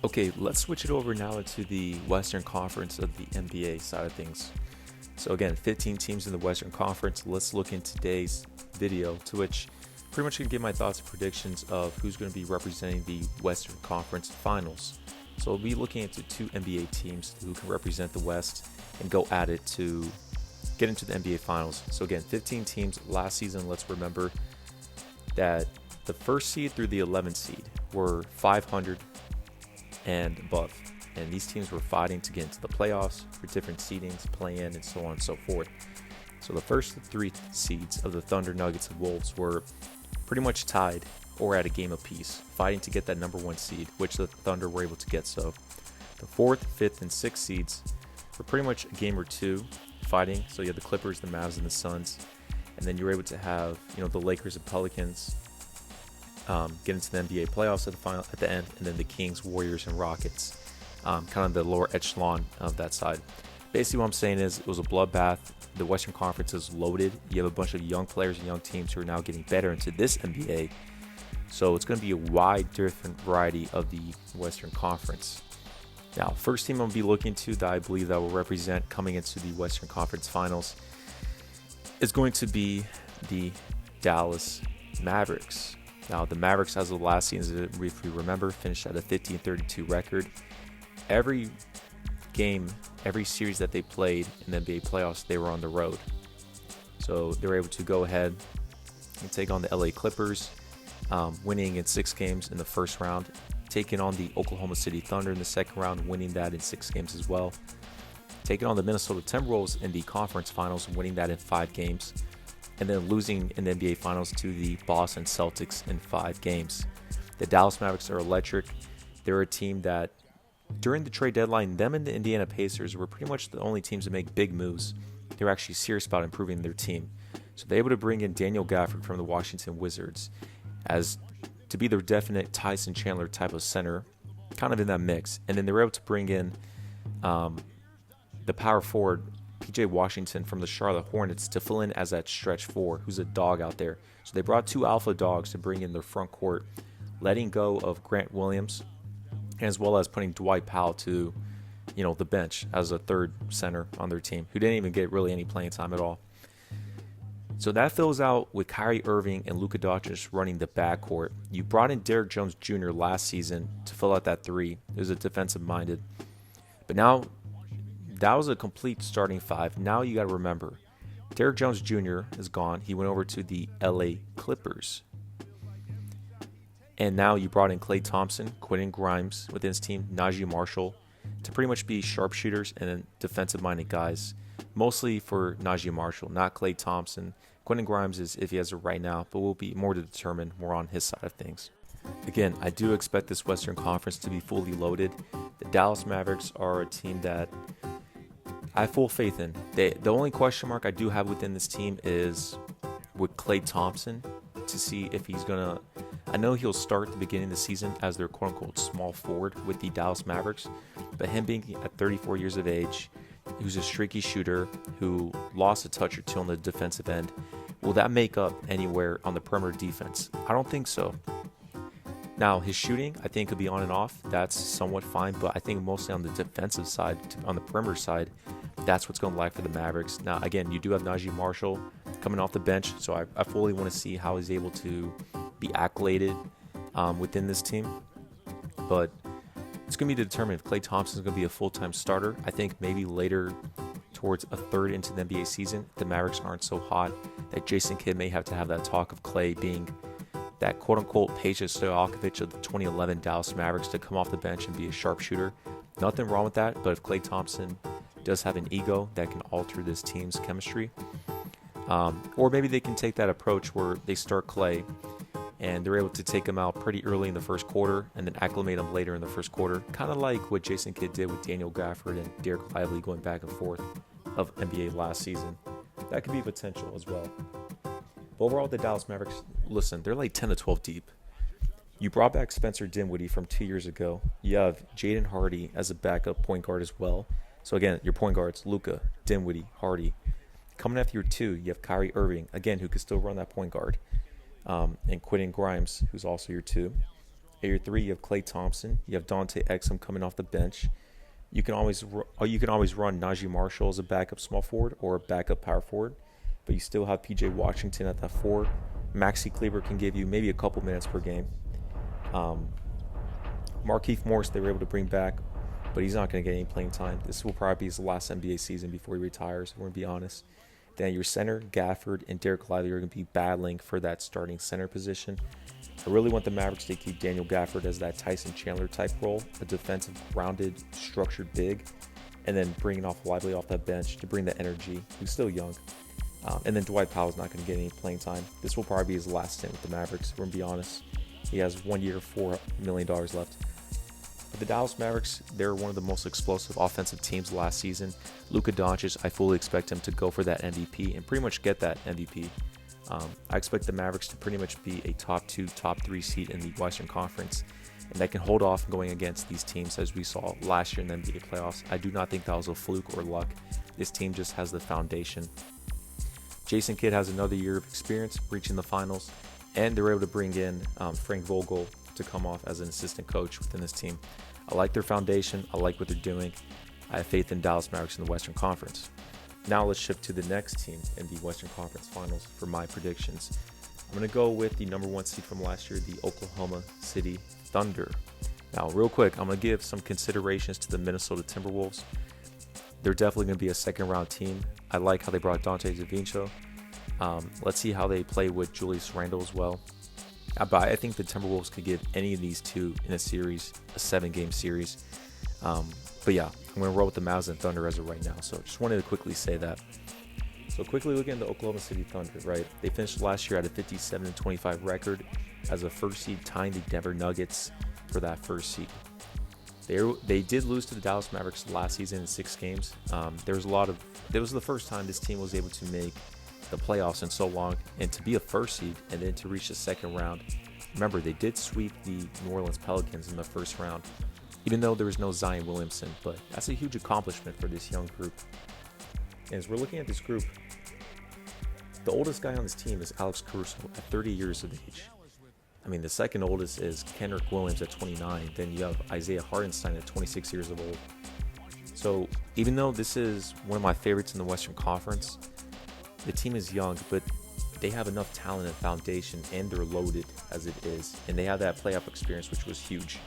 Okay, let's switch it over now to the Western Conference of the NBA side of things. So again, 15 teams in the Western Conference. Let's look in today's video, to which pretty much going to give my thoughts and predictions of who's going to be representing the Western Conference Finals. So we'll be looking into two NBA teams who can represent the West and go at it to get into the NBA Finals. So again, 15 teams last season. Let's remember that the first seed through the 11th seed were 500 and above. And these teams were fighting to get into the playoffs for different seedings, play-in, and so on and so forth. So the first three seeds of the Thunder, Nuggets, and Wolves were pretty much tied or at a game apiece, fighting to get that number one seed, which the Thunder were able to get. So the fourth, fifth, and sixth seeds were pretty much a game or two fighting. So you had the Clippers, the Mavs, and the Suns. And then you were able to have, the Lakers and Pelicans get into the NBA playoffs at the end, and then the Kings, Warriors, and Rockets, kind of the lower echelon of that side. Basically, what I'm saying is it was a bloodbath. The Western Conference is loaded. You have a bunch of young players and young teams who are now getting better into this NBA. So it's going to be a wide, different variety of the Western Conference. Now, first team I'm going to be looking to that I believe that will represent coming into the Western Conference Finals is going to be the Dallas Mavericks. Now, the Mavericks, as of last season, if we remember, finished at a 15-32 record. Every game, every series that they played in the NBA playoffs, they were on the road. So they were able to go ahead and take on the LA Clippers, winning in 6 games in the first round, taking on the Oklahoma City Thunder in the second round, winning that in 6 games as well, taking on the Minnesota Timberwolves in the conference finals, winning that in 5 games, and then losing in the NBA Finals to the Boston Celtics in 5 games. The Dallas Mavericks are electric. They're a team that, during the trade deadline, them and the Indiana Pacers were pretty much the only teams to make big moves. They were actually serious about improving their team. So they're able to bring in Daniel Gafford from the Washington Wizards as to be their definite Tyson Chandler type of center, kind of in that mix. And then they were able to bring in the power forward, PJ Washington from the Charlotte Hornets, to fill in as that stretch 4, who's a dog out there. So they brought 2 alpha dogs to bring in their front court, letting go of Grant Williams, as well as putting Dwight Powell to, the bench as a third center on their team, who didn't even get really any playing time at all. So that fills out with Kyrie Irving and Luka Doncic running the backcourt. You brought in Derrick Jones Jr. last season to fill out that 3. It was a defensive-minded. But now, that was a complete starting 5. Now you got to remember, Derrick Jones Jr. is gone. He went over to the LA Clippers. And now you brought in Klay Thompson, Quentin Grimes within his team, Najee Marshall, to pretty much be sharpshooters and then defensive-minded guys. Mostly for Najee Marshall, not Klay Thompson. Quentin Grimes is if he has it right now, but will be more to determine more on his side of things. Again, I do expect this Western Conference to be fully loaded. The Dallas Mavericks are a team that I have full faith in. The only question mark I do have within this team is with Klay Thompson, to see if he's going to... I know he'll start at the beginning of the season as their quote-unquote small forward with the Dallas Mavericks, but him being at 34 years of age, who's a streaky shooter who lost a touch or two on the defensive end, will that make up anywhere on the perimeter defense? I don't think so. Now, his shooting, I think, could be on and off. That's somewhat fine, but I think mostly on the defensive side, on the perimeter side, that's what's going to lack for the Mavericks. Now, again, you do have Najee Marshall coming off the bench, so I fully want to see how he's able to be accoladed within this team. But it's going to be determined if Klay Thompson is going to be a full-time starter. I think maybe later towards a third into the NBA season, the Mavericks aren't so hot that Jason Kidd may have to have that talk of Klay being that quote-unquote Peja Stojakovic of the 2011 Dallas Mavericks to come off the bench and be a sharpshooter. Nothing wrong with that, but if Klay Thompson does have an ego that can alter this team's chemistry, or maybe they can take that approach where they start Klay and they're able to take him out pretty early in the first quarter and then acclimate him later in the first quarter, kind of like what Jason Kidd did with Daniel Gafford and Derek Lively going back and forth of NBA last season. That could be potential as well. But overall, the Dallas Mavericks, listen, they're like 10 to 12 deep. You brought back Spencer Dinwiddie from 2 years ago. You have Jaden Hardy as a backup point guard as well. So again, your point guards, Luka, Dinwiddie, Hardy. Coming after your 2, you have Kyrie Irving, again, who could still run that point guard. And Quentin Grimes, who's also your 2. At your 3, you have Klay Thompson. You have Dante Exum coming off the bench. You can always run Najee Marshall as a backup small forward or a backup power forward, but you still have PJ Washington at that 4. Maxi Kleber can give you maybe a couple minutes per game. Markieff Morris they were able to bring back, but he's not going to get any playing time. This will probably be his last NBA season before he retires, if we're going to be honest. Then your center, Gafford and Derek Lively are going to be battling for that starting center position. I really want the Mavericks to keep Daniel Gafford as that Tyson Chandler type role, a defensive, grounded, structured big, and then bringing off Lively off that bench to bring the energy. He's still young. And then Dwight Powell's not going to get any playing time. This will probably be his last stint with the Mavericks, if we're going to be honest. He has 1 year, $4 million left. But the Dallas Mavericks, they're one of the most explosive offensive teams last season. Luka Doncic, I fully expect him to go for that MVP and pretty much get that MVP. I expect the Mavericks to pretty much be a top 2, top 3 seed in the Western Conference, and that can hold off going against these teams as we saw last year in the NBA playoffs. I do not think that was a fluke or luck. This team just has the foundation. Jason Kidd has another year of experience reaching the finals, and they were able to bring in Frank Vogel to come off as an assistant coach within this team. I like their foundation. I like what they're doing. I have faith in Dallas Mavericks in the Western Conference. Now let's shift to the next team in the Western Conference Finals for my predictions. I'm going to go with the number 1 seed from last year, the Oklahoma City Thunder. Now, real quick, I'm going to give some considerations to the Minnesota Timberwolves. They're definitely going to be a second-round team. I like how they brought Dante DiVincenzo. Let's see how they play with Julius Randle as well. But I think the Timberwolves could give any of these two in a series, a 7-game series. But yeah, I'm going to roll with the Mavs and Thunder as of right now. So just wanted to quickly say that. So quickly looking at the Oklahoma City Thunder, right? They finished last year at a 57-25 record as a first seed, tying the Denver Nuggets for that first seed. They did lose to the Dallas Mavericks last season in 6 games. There was the first time this team was able to make the playoffs in so long, and to be a first seed and then to reach the second round. Remember, they did sweep the New Orleans Pelicans in the first round, even though there was no Zion Williamson, but that's a huge accomplishment for this young group. And as we're looking at this group, the oldest guy on this team is Alex Caruso at 30 years of age. I mean, the second oldest is Kenrich Williams at 29. Then you have Isaiah Hartenstein at 26 years of old. So even though this is one of my favorites in the Western Conference, the team is young, but they have enough talent and foundation, and they're loaded as it is. And they have that playoff experience, which was huge.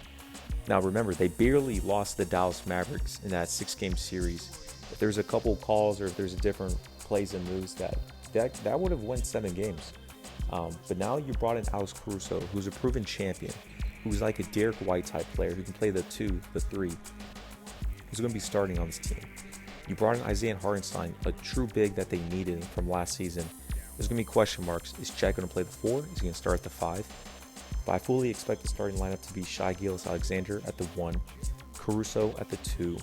Now, remember, they barely lost the Dallas Mavericks in that 6-game series. If there's a couple calls or if there's a different plays and moves, that would have won 7 games. But now you brought in Alex Caruso, who's a proven champion, who's like a Derek White type player who can play the 2, the 3, who's going to be starting on this team. You brought in Isaiah Hartenstein, a true big that they needed from last season. There's going to be question marks. Is Chet going to play the 4? Is he going to start at the 5? But I fully expect the starting lineup to be Shai Gilgeous-Alexander at the 1, Caruso at the 2.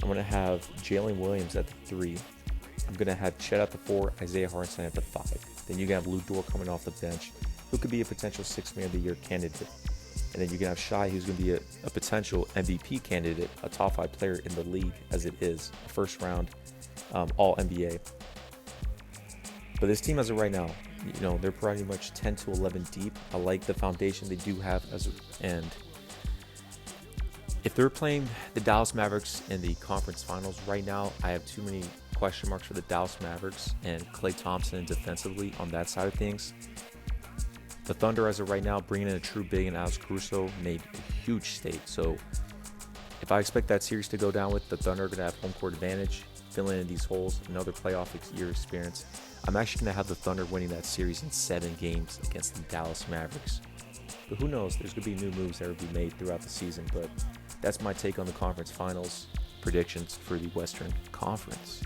I'm going to have Jalen Williams at the 3. I'm going to have Chet at the 4, Isaiah Hartenstein at the 5. Then you can have Lou Dort coming off the bench, who could be a potential 6th Man of the Year candidate. And then you can have Shai, who's going to be a potential MVP candidate, a top 5 player in the league as it is, a first round All-NBA. But this team as of right now, they're pretty much 10 to 11 deep. I like the foundation they do have and if they're playing the Dallas Mavericks in the conference finals right now, I have too many question marks for the Dallas Mavericks and Klay Thompson defensively on that side of things. The Thunder, as of right now, bringing in a true big and Alex Caruso made a huge stake. So if I expect that series to go down with the Thunder, going to have home court advantage, filling in these holes, another playoff year experience. I'm actually going to have the Thunder winning that series in 7 games against the Dallas Mavericks. But who knows? There's going to be new moves that will be made throughout the season. But that's my take on the conference finals predictions for the Western Conference.